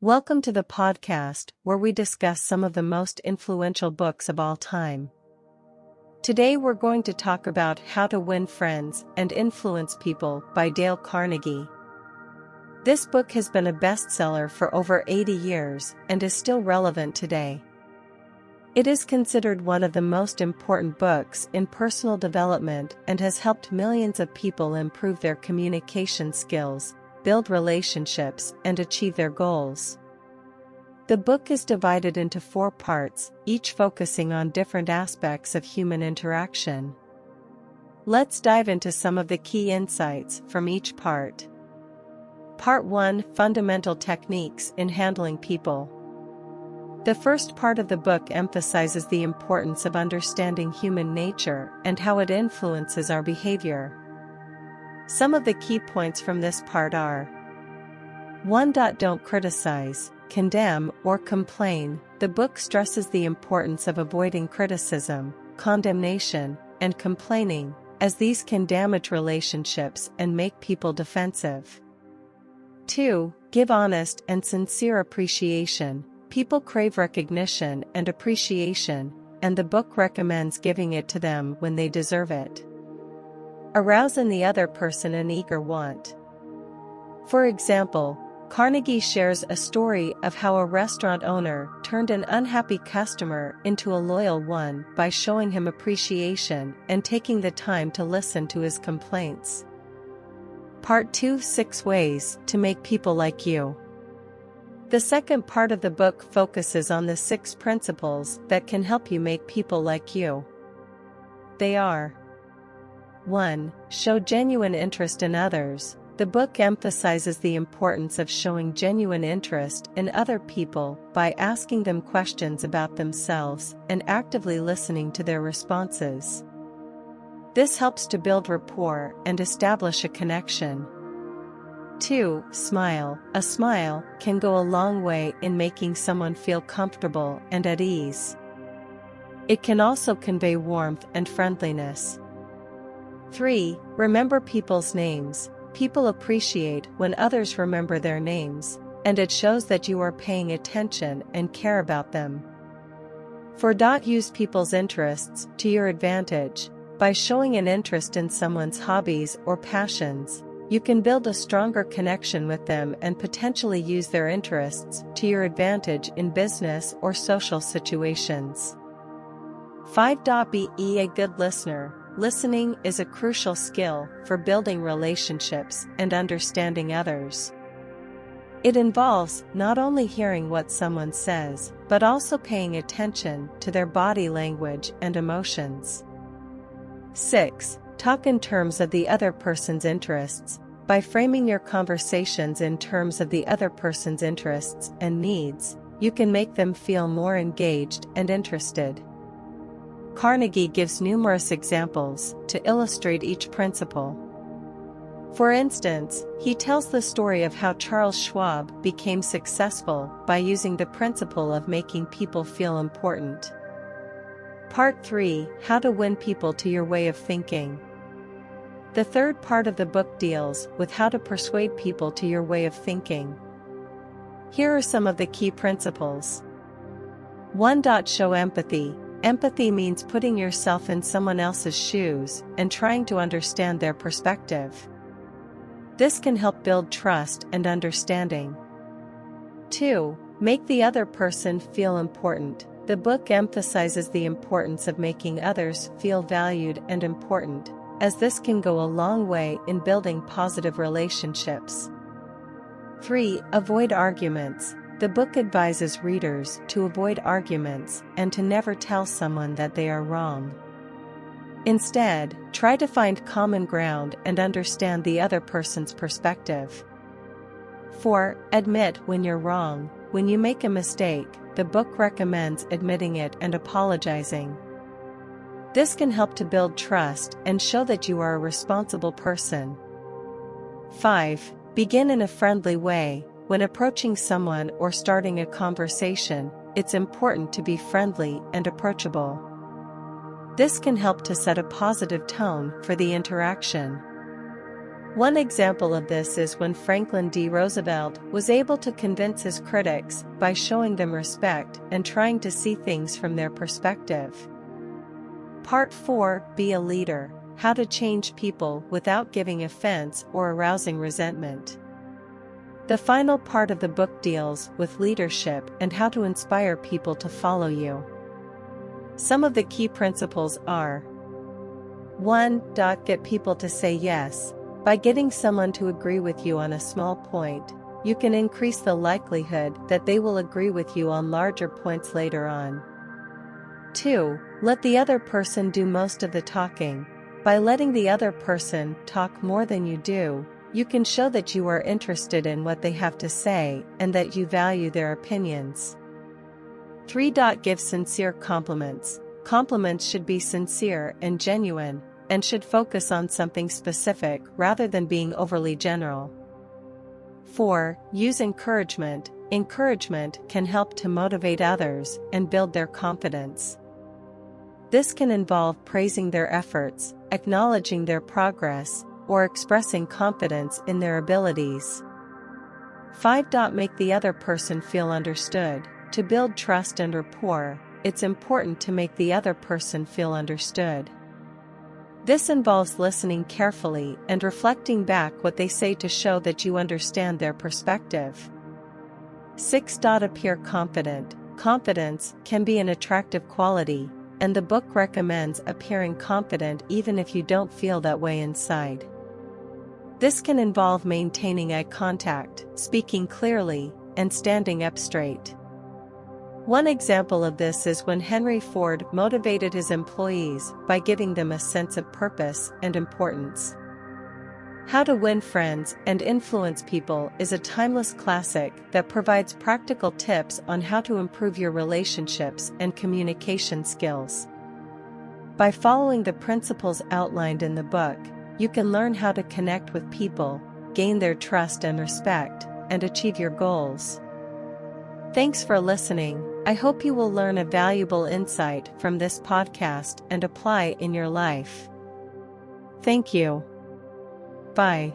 Welcome to the podcast where we discuss some of the most influential books of all time. Today we're going to talk about How to Win Friends and Influence People by Dale Carnegie. This book has been a bestseller for over 80 years and is still relevant today. It is considered one of the most important books in personal development and has helped millions of people improve their communication skills, build relationships, and achieve their goals. The book is divided into 4 parts, each focusing on different aspects of human interaction. Let's dive into some of the key insights from each part. Part 1: Fundamental Techniques in Handling People. The first part of the book emphasizes the importance of understanding human nature and how it influences our behavior. Some of the key points from this part are: 1. Don't criticize, condemn, or complain. The book stresses the importance of avoiding criticism, condemnation, and complaining, as these can damage relationships and make people defensive. 2. Give honest and sincere appreciation. People crave recognition and appreciation, and the book recommends giving it to them when they deserve it. Arouse in the other person an eager want. For example, Carnegie shares a story of how a restaurant owner turned an unhappy customer into a loyal one by showing him appreciation and taking the time to listen to his complaints. Part 2: 6 Ways to Make People Like You. The second part of the book focuses on the 6 principles that can help you make people like you. They are: 1. Show genuine interest in others. The book emphasizes the importance of showing genuine interest in other people by asking them questions about themselves and actively listening to their responses. This helps to build rapport and establish a connection. 2. Smile. A smile can go a long way in making someone feel comfortable and at ease. It can also convey warmth and friendliness. 3. Remember people's names. People appreciate when others remember their names, and it shows that you are paying attention and care about them. 4. Use people's interests to your advantage. By showing an interest in someone's hobbies or passions, you can build a stronger connection with them and potentially use their interests to your advantage in business or social situations. 5. Be a good listener. Listening is a crucial skill for building relationships and understanding others. It involves not only hearing what someone says, but also paying attention to their body language and emotions. 6. Talk in terms of the other person's interests. By framing your conversations in terms of the other person's interests and needs, you can make them feel more engaged and interested. Carnegie gives numerous examples to illustrate each principle. For instance, he tells the story of how Charles Schwab became successful by using the principle of making people feel important. Part 3: How to Win People to Your Way of Thinking. The third part of the book deals with how to persuade people to your way of thinking. Here are some of the key principles. 1. Show empathy. Empathy means putting yourself in someone else's shoes and trying to understand their perspective. This can help build trust and understanding. 2. Make the other person feel important. The book emphasizes the importance of making others feel valued and important, as this can go a long way in building positive relationships. 3. Avoid arguments. The book advises readers to avoid arguments and to never tell someone that they are wrong. Instead, try to find common ground and understand the other person's perspective. 4. Admit when you're wrong. When you make a mistake, the book recommends admitting it and apologizing. This can help to build trust and show that you are a responsible person. 5. Begin in a friendly way. When approaching someone or starting a conversation, it's important to be friendly and approachable. This can help to set a positive tone for the interaction. One example of this is when Franklin D. Roosevelt was able to convince his critics by showing them respect and trying to see things from their perspective. Part 4. Be a leader. How to change people without giving offense or arousing resentment. The final part of the book deals with leadership and how to inspire people to follow you. Some of the key principles are: 1. Get people to say yes. By getting someone to agree with you on a small point, you can increase the likelihood that they will agree with you on larger points later on. 2. Let the other person do most of the talking. By letting the other person talk more than you do, you can show that you are interested in what they have to say and that you value their opinions. 3. Give sincere compliments. Compliments should be sincere and genuine, and should focus on something specific rather than being overly general. 4. Use encouragement. Encouragement can help to motivate others and build their confidence. This can involve praising their efforts, acknowledging their progress, or expressing confidence in their abilities. 5. Make the other person feel understood. To build trust and rapport, it's important to make the other person feel understood. This involves listening carefully and reflecting back what they say to show that you understand their perspective. 6. Appear confident. Confidence can be an attractive quality, and the book recommends appearing confident even if you don't feel that way inside. This can involve maintaining eye contact, speaking clearly, and standing up straight. One example of this is when Henry Ford motivated his employees by giving them a sense of purpose and importance. How to Win Friends and Influence People is a timeless classic that provides practical tips on how to improve your relationships and communication skills. By following the principles outlined in the book, you can learn how to connect with people, gain their trust and respect, and achieve your goals. Thanks for listening. I hope you will learn a valuable insight from this podcast and apply in your life. Thank you. Bye.